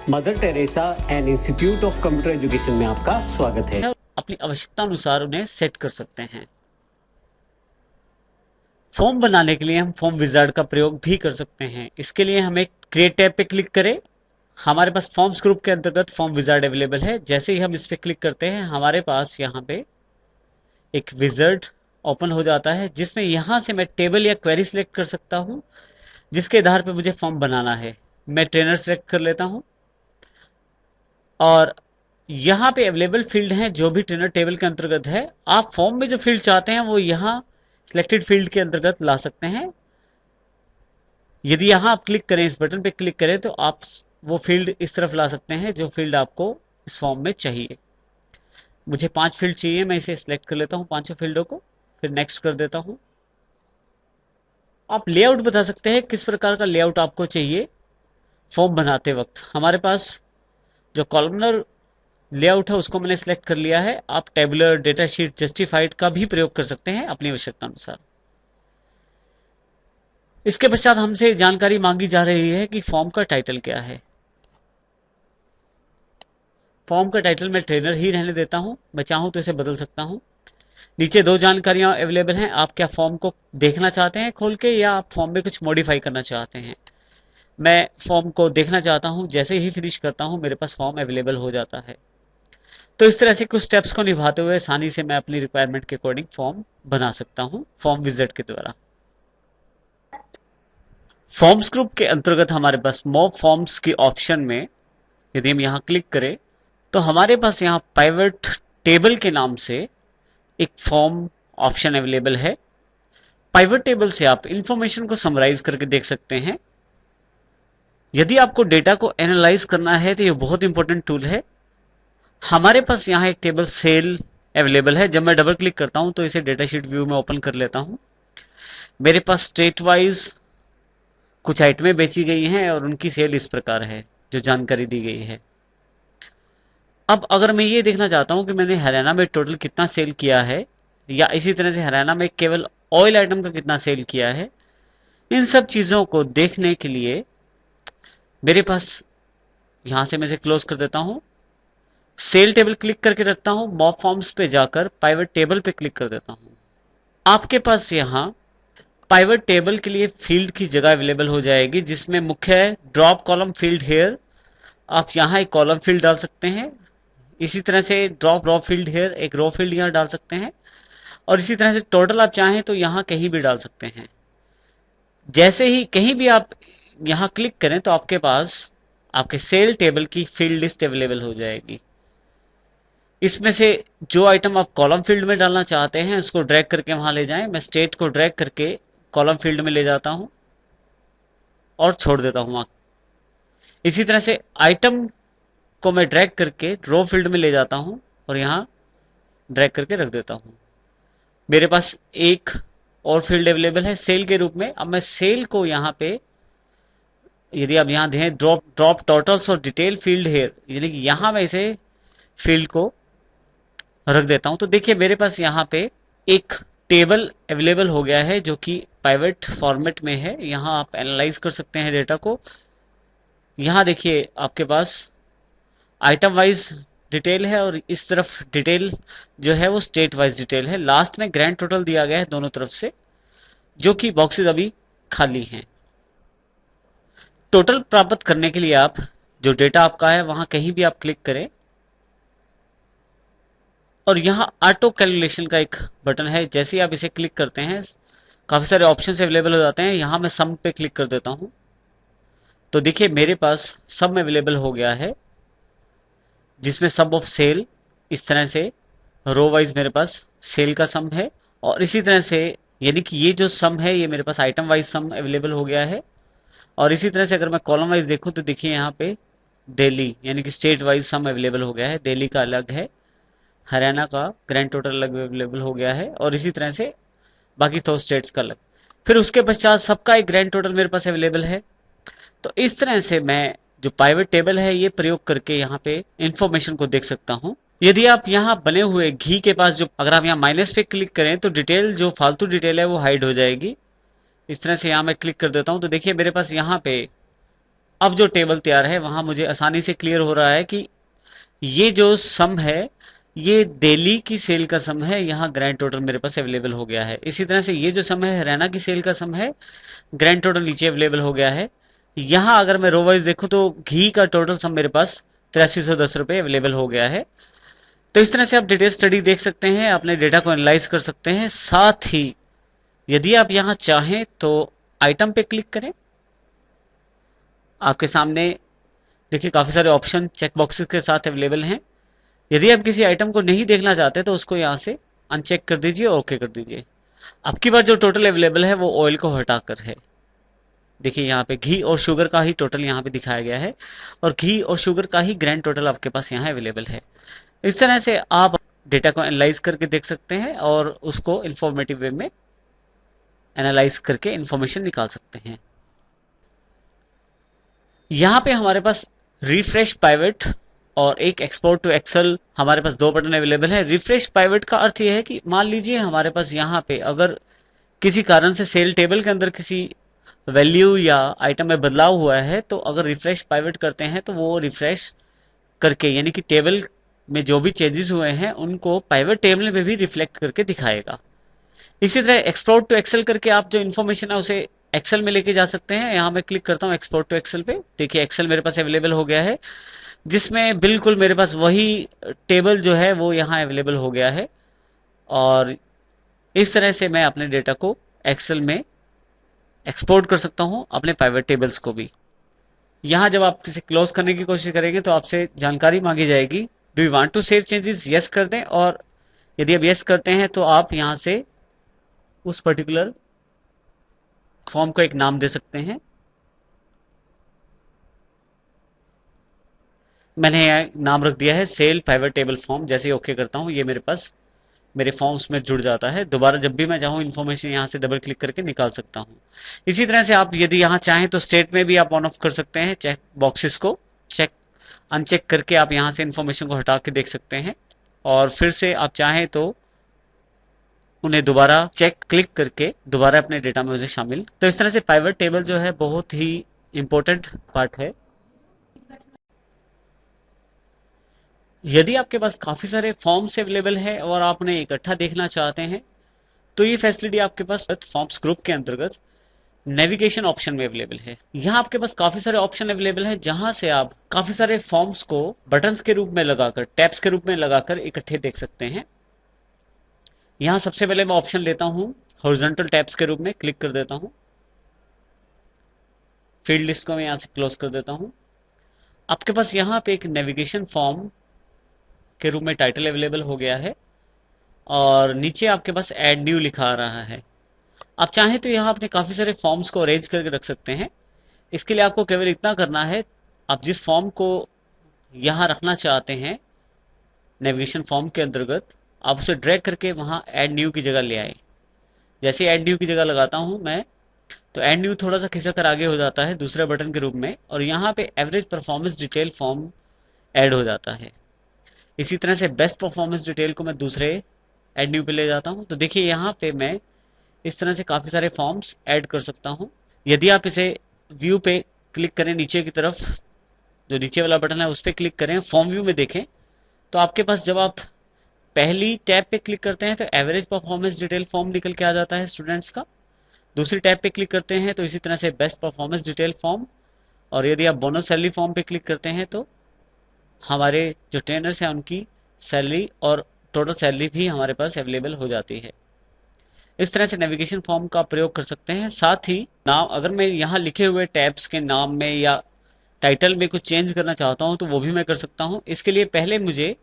Mother Teresa and institute of computer education में आपका स्वागत है। अपनी आवश्यकता अनुसार उन्हें सेट कर सकते हैं। फॉर्म बनाने के लिए हम फॉर्म विजार्ड का प्रयोग भी कर सकते हैं। इसके लिए हम एक क्रिएट टैब पे क्लिक करें। हमारे पास फॉर्म्स ग्रुप के अंतर्गत फॉर्म विजार्ड अवेलेबल है। जैसे ही हम इस पे क्लिक करते हैं हमारे पास यहाँ पे एक विजार्ड ओपन हो जाता है, जिसमें यहाँ से मैं टेबल या क्वेरी सिलेक्ट कर सकता हूँ जिसके आधार पे मुझे फॉर्म बनाना है। मैं ट्रेनर सेलेक्ट कर लेता हूँ और यहाँ पे अवेलेबल फील्ड हैं जो भी ट्रेनर टेबल के अंतर्गत है। आप फॉर्म में जो फील्ड चाहते हैं वो यहाँ सिलेक्टेड फील्ड के अंतर्गत ला सकते हैं। यदि यहाँ आप क्लिक करें, इस बटन पे क्लिक करें, तो आप वो फील्ड इस तरफ ला सकते हैं जो फील्ड आपको इस फॉर्म में चाहिए। मुझे 5 फील्ड चाहिए, मैं इसे सिलेक्ट कर लेता हूँ, 5 फील्डों को, फिर नेक्स्ट कर देता हूँ। आप लेआउट बता सकते हैं किस प्रकार का लेआउट आपको चाहिए। फॉर्म बनाते वक्त हमारे पास जो कॉलमनर लेआउट है उसको मैंने सेलेक्ट कर लिया है। आप टेबुलर, डेटा शीट, जस्टिफाइड का भी प्रयोग कर सकते हैं अपनी आवश्यकता अनुसार। इसके पश्चात हमसे जानकारी मांगी जा रही है कि फॉर्म का टाइटल क्या है। फॉर्म का टाइटल मैं ट्रेनर ही रहने देता हूं, मैं चाहूं तो इसे बदल सकता हूं। नीचे 2 जानकारियां अवेलेबल हैं। आप क्या फॉर्म को देखना चाहते हैं खोल के, या आप फॉर्म में कुछ मॉडिफाई करना चाहते हैं। मैं फॉर्म को देखना चाहता हूं। जैसे ही फिनिश करता हूं मेरे पास फॉर्म अवेलेबल हो जाता है। तो इस तरह से कुछ स्टेप्स को निभाते हुए आसानी से मैं अपनी रिक्वायरमेंट के अकॉर्डिंग फॉर्म बना सकता हूं फॉर्म विजार्ड के द्वारा। फॉर्म्स ग्रुप के अंतर्गत हमारे पास मॉब फॉर्म्स की ऑप्शन में यदि हम यहाँ क्लिक करें तो हमारे पास यहाँ पाइवट टेबल के नाम से एक फॉर्म ऑप्शन अवेलेबल है। पाइवट टेबल से आप इंफॉर्मेशन को समराइज करके देख सकते हैं। यदि आपको डेटा को एनालाइज करना है तो ये बहुत इंपॉर्टेंट टूल है। हमारे पास यहाँ एक टेबल सेल अवेलेबल है। जब मैं डबल क्लिक करता हूं तो इसे डेटा शीट व्यू में ओपन कर लेता हूं। मेरे पास स्टेट वाइज कुछ आइटमें बेची गई हैं और उनकी सेल इस प्रकार है जो जानकारी दी गई है। अब अगर मैं ये देखना चाहता हूं कि मैंने हरियाणा में टोटल कितना सेल किया है, या इसी तरह से हरियाणा में केवल ऑयल आइटम का कितना सेल किया है, इन सब चीजों को देखने के लिए मेरे पास यहां से मैं इसे क्लोज कर देता हूं। सेल टेबल क्लिक करके रखता हूं। मॉब फॉर्म्स पे जाकर पाइवट टेबल पे क्लिक कर देता हूं। आपके पास यहां पाइवट टेबल के लिए फील्ड की जगह अवेलेबल हो जाएगी, जिसमें मुख्य है ड्रॉप कॉलम फील्ड हेयर। आप यहां एक कॉलम फील्ड डाल सकते हैं। इसी तरह से ड्रॉप रो फील्ड हेयर, एक रो फील्ड यहां डाल सकते हैं। और इसी तरह से टोटल आप चाहें तो यहां कहीं भी डाल सकते हैं। जैसे ही कहीं भी आप यहां क्लिक करें तो आपके पास आपके सेल टेबल की फील्ड लिस्ट अवेलेबल हो जाएगी। इसमें से जो आइटम आप कॉलम फील्ड में डालना चाहते हैं उसको ड्रैग करके वहां ले जाएं। मैं स्टेट को ड्रैग करके कॉलम फील्ड में ले जाता हूं और छोड़ देता हूं वहां। इसी तरह से आइटम को मैं ड्रैग करके रो फील्ड में ले जाता हूं और यहां ड्रैग करके रख देता हूं। मेरे पास एक और फील्ड अवेलेबल है सेल के रूप में। अब मैं सेल को यहां पे, यदि आप यहां दें ड्रॉप ड्रॉप टोटल्स और डिटेल फील्ड हेयर, यानी कि यहां मैं इसे फील्ड को रख देता हूं, तो देखिए मेरे पास यहाँ पे एक टेबल अवेलेबल हो गया है जो कि पाइवट फॉर्मेट में है। यहाँ आप एनालाइज कर सकते हैं डेटा को। यहाँ देखिए आपके पास आइटम वाइज डिटेल है और इस तरफ डिटेल जो है वो स्टेट वाइज डिटेल है। लास्ट में ग्रैंड टोटल दिया गया है दोनों तरफ से, जो कि बॉक्सेस अभी खाली हैं। टोटल प्राप्त करने के लिए आप जो डेटा आपका है वहां कहीं भी आप क्लिक करें और यहाँ ऑटो कैलकुलेशन का एक बटन है। जैसे ही आप इसे क्लिक करते हैं काफी सारे ऑप्शंस अवेलेबल हो जाते हैं। यहाँ मैं सम पे क्लिक कर देता हूँ तो देखिए मेरे पास सम अवेलेबल हो गया है, जिसमें सम ऑफ सेल इस तरह से रो वाइज मेरे पास सेल का सम है। और इसी तरह से यानी कि ये जो सम है ये मेरे पास आइटम वाइज सम अवेलेबल हो गया है। और इसी तरह से अगर मैं कॉलम वाइज देखूं तो देखिए यहाँ पे दिल्ली यानी कि स्टेट वाइज सम अवेलेबल हो गया है। दिल्ली का अलग है, हरियाणा का ग्रैंड टोटल अलग अवेलेबल हो गया है, और इसी तरह से बाकी 2 स्टेट्स का अलग। फिर उसके पश्चात सबका एक ग्रैंड टोटल मेरे पास अवेलेबल है। तो इस तरह से मैं जो पाइवट टेबल है ये प्रयोग करके यहाँ पे इंफॉर्मेशन को देख सकता हूँ। यदि आप यहाँ बने हुए घी के पास जो अगर आप यहाँ माइनस पे क्लिक करें तो डिटेल जो फालतू डिटेल है वो हाइड हो जाएगी। इस तरह से यहाँ मैं क्लिक कर देता हूँ तो देखिए मेरे पास यहाँ पे अब जो टेबल तैयार है वहां मुझे आसानी से क्लियर हो रहा है कि ये जो सम है ये दिल्ली की सेल का सम है, यहाँ ग्रैंड टोटल मेरे पास अवेलेबल हो गया है। इसी तरह से ये जो सम है हरियाणा की सेल का सम है, ग्रैंड टोटल नीचे अवेलेबल हो गया है। यहाँ अगर मैं रो वाइज देखूं तो घी का टोटल सम मेरे पास 8310 रुपये अवेलेबल हो गया है। तो इस तरह से आप डिटेल स्टडी देख सकते हैं, अपने डेटा को एनालाइज कर सकते हैं। साथ ही यदि आप यहाँ चाहें तो आइटम पे क्लिक करें, आपके सामने देखिए काफी सारे ऑप्शन चेक बॉक्सेस के साथ अवेलेबल हैं। यदि आप किसी आइटम को नहीं देखना चाहते तो उसको यहाँ से अनचेक कर दीजिए और ओके कर दीजिए। अब की बार जो टोटल अवेलेबल है वो ऑयल को हटाकर है। देखिए यहाँ पे घी और शुगर का ही टोटल यहाँ पे दिखाया गया है और घी और शुगर का ही ग्रैंड टोटल आपके पास यहाँ अवेलेबल है। इस तरह से आप डेटा को एनालाइज करके देख सकते हैं और उसको इंफॉर्मेटिव वे में एनालाइज करके इंफॉर्मेशन निकाल सकते हैं। यहाँ पे हमारे पास रिफ्रेश पाइवेट और एक एक्सपोर्ट टू एक्सेल, हमारे पास दो बटन अवेलेबल है। रिफ्रेश पाइवेट का अर्थ यह है कि मान लीजिए हमारे पास यहाँ पे अगर किसी कारण से सेल टेबल के अंदर किसी वैल्यू या आइटम में बदलाव हुआ है तो अगर रिफ्रेश पाइवेट करते हैं तो वो रिफ्रेश करके यानी कि टेबल में जो भी चेंजेस हुए हैं उनको पाइवेट टेबल में भी रिफ्लेक्ट करके दिखाएगा। इसी तरह एक्सपोर्ट टू एक्सेल करके आप जो इन्फॉर्मेशन है उसे एक्सेल में लेके जा सकते हैं। यहाँ मैं क्लिक करता हूँ एक्सपोर्ट टू एक्सेल पे, देखिए एक्सेल मेरे पास अवेलेबल हो गया है जिसमें बिल्कुल मेरे पास वही टेबल जो है वो यहाँ अवेलेबल हो गया है। और इस तरह से मैं अपने डेटा को एक्सेल में एक्सपोर्ट कर सकता हूँ, अपने पाइवेट टेबल्स को भी। यहाँ जब आप इसे क्लोज करने की कोशिश करेंगे तो आपसे जानकारी मांगी जाएगी, do you want to save changes, yes कर दें। और यदि आप यस करते हैं तो आप यहाँ से उस पर्टिकुलर फॉर्म को एक नाम दे सकते हैं। मैंने नाम रख दिया है सेल पाइवेट टेबल फॉर्म। जैसे ही ओके करता हूँ ये मेरे पास मेरे फॉर्म्स में जुड़ जाता है। दोबारा जब भी मैं चाहूँ इन्फॉर्मेशन यहाँ से डबल क्लिक करके निकाल सकता हूँ। इसी तरह से आप यदि यहाँ चाहें तो स्टेट में भी आप ऑन ऑफ कर सकते हैं। चेक बॉक्सेस को चेक अनचेक करके आप यहाँ से इन्फॉर्मेशन को हटा के देख सकते हैं और फिर से आप चाहें तो उन्हें दोबारा चेक क्लिक करके दोबारा अपने डेटा में उसे शामिल। तो इस तरह से पाइवेट टेबल जो है बहुत ही इंपॉर्टेंट पार्ट है। यदि आपके पास काफी सारे फॉर्म्स अवेलेबल है और आप उन्हें इकट्ठा देखना चाहते हैं तो ये फैसिलिटी आपके पास फॉर्म्स ग्रुप के अंतर्गत नेविगेशन ऑप्शन में अवेलेबल है। यहाँ आपके पास काफी सारे ऑप्शन अवेलेबल हैं जहां से आप काफी सारे फॉर्म्स को बटन्स के रूप में लगाकर, टैब्स के रूप में लगाकर इकट्ठे देख सकते हैं। यहाँ सबसे पहले मैं ऑप्शन लेता हूँ हॉरिजॉन्टल टैब्स के रूप में, क्लिक कर देता हूँ। फील्ड लिस्ट को मैं यहाँ से क्लोज कर देता हूँ। आपके पास यहाँ पे एक नेविगेशन फॉर्म के रूप में टाइटल अवेलेबल हो गया है और नीचे आपके पास ऐड न्यू लिखा आ रहा है। आप चाहें तो यहाँ अपने काफी सारे फॉर्म्स को अरेंज करके रख सकते हैं। इसके लिए आपको केवल इतना करना है, आप जिस फॉर्म को यहाँ रखना चाहते हैं नेविगेशन फॉर्म के अंतर्गत, आप उसे ड्रैग करके वहाँ ऐड न्यू की जगह ले आए। जैसे ऐड न्यू की जगह लगाता हूँ मैं तो ऐड न्यू थोड़ा सा खिसक कर आगे हो जाता है दूसरे बटन के रूप में और यहाँ पे average performance detail form add हो जाता है। इसी तरह से बेस्ट परफॉर्मेंस डिटेल को मैं दूसरे ऐड न्यू पे ले जाता हूँ तो देखिए यहाँ पे मैं इस तरह से काफी सारे फॉर्म्स ऐड कर सकता हूँ। यदि आप इसे व्यू पे क्लिक करें, नीचे की तरफ जो नीचे वाला बटन है उस पर क्लिक करें, फॉर्म व्यू में देखें तो आपके पास जब आप पहली टैब पे क्लिक करते हैं तो एवरेज परफॉर्मेंस डिटेल फॉर्म निकल के आ जाता है स्टूडेंट्स का। दूसरी टैब पे क्लिक करते हैं तो इसी तरह से बेस्ट परफॉर्मेंस डिटेल फॉर्म, और यदि आप बोनस सैलरी फॉर्म पे क्लिक करते हैं तो हमारे जो ट्रेनर्स हैं उनकी सैलरी और टोटल सैलरी भी हमारे पास अवेलेबल हो जाती है। इस तरह से नेविगेशन फॉर्म का प्रयोग कर सकते हैं। साथ ही नाम, अगर मैं यहाँ लिखे हुए टैब्स के नाम में या टाइटल में कुछ चेंज करना चाहता हूँ तो वो भी मैं कर सकता हूँ। इसके लिए पहले मुझे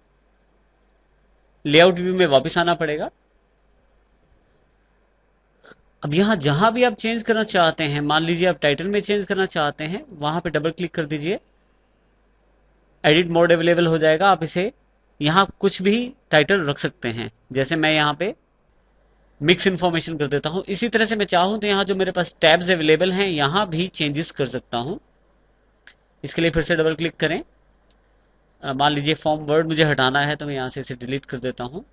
लेआउट व्यू में वापस आना पड़ेगा। अब यहाँ जहां भी आप चेंज करना चाहते हैं, मान लीजिए आप टाइटल में चेंज करना चाहते हैं, वहां पे डबल क्लिक कर दीजिए, एडिट मोड अवेलेबल हो जाएगा। आप इसे यहाँ कुछ भी टाइटल रख सकते हैं। जैसे मैं यहाँ पे मिक्स इन्फॉर्मेशन कर देता हूँ। इसी तरह से मैं चाहूँ तो यहाँ जो मेरे पास टैब्स अवेलेबल हैं यहाँ भी चेंजेस कर सकता हूँ। इसके लिए फिर से डबल क्लिक करें। मान लीजिए फॉर्म वर्ड मुझे हटाना है तो मैं यहाँ से इसे डिलीट कर देता हूँ।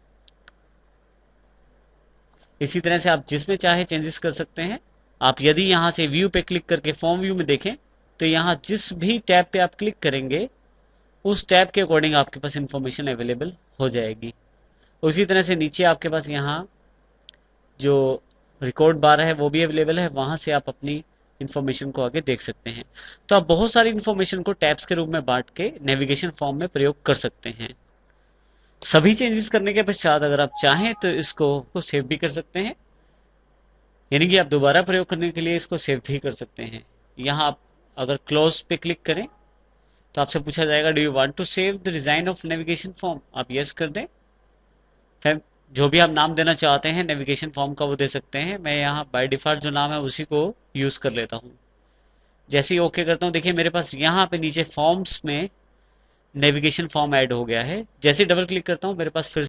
इसी तरह से आप जिसमें चाहे चेंजेस कर सकते हैं। आप यदि यहाँ से व्यू पे क्लिक करके फॉर्म व्यू में देखें तो यहाँ जिस भी टैब पे आप क्लिक करेंगे उस टैब के अकॉर्डिंग आपके पास इंफॉर्मेशन अवेलेबल हो जाएगी। उसी तरह से नीचे आपके पास यहाँ जो रिकॉर्ड बार है वो भी अवेलेबल है, वहां से आप अपनी इंफॉर्मेशन को आगे देख सकते हैं। तो आप बहुत सारी इंफॉर्मेशन को टैब्स के रूप में बांट के नेविगेशन फॉर्म में प्रयोग कर सकते हैं। सभी चेंजेस करने के पश्चात अगर आप चाहें तो इसको सेव भी कर सकते हैं, यानी कि आप दोबारा प्रयोग करने के लिए इसको सेव भी कर सकते हैं। यहाँ आप अगर क्लोज पे क्लिक करें तो आपसे पूछा जाएगा do you want to save the design of navigation form, आप यस कर दें। फिर जो भी आप नाम देना चाहते हैं नेविगेशन फॉर्म का वो दे सकते हैं। मैं यहाँ बाय डिफॉल्ट जो नाम है उसी को यूज कर लेता हूँ। जैसे ही ओके करता हूँ देखिए मेरे पास यहाँ पे नीचे फॉर्म्स में नेविगेशन फॉर्म ऐड हो गया है। जैसे डबल क्लिक करता हूँ मेरे पास फिर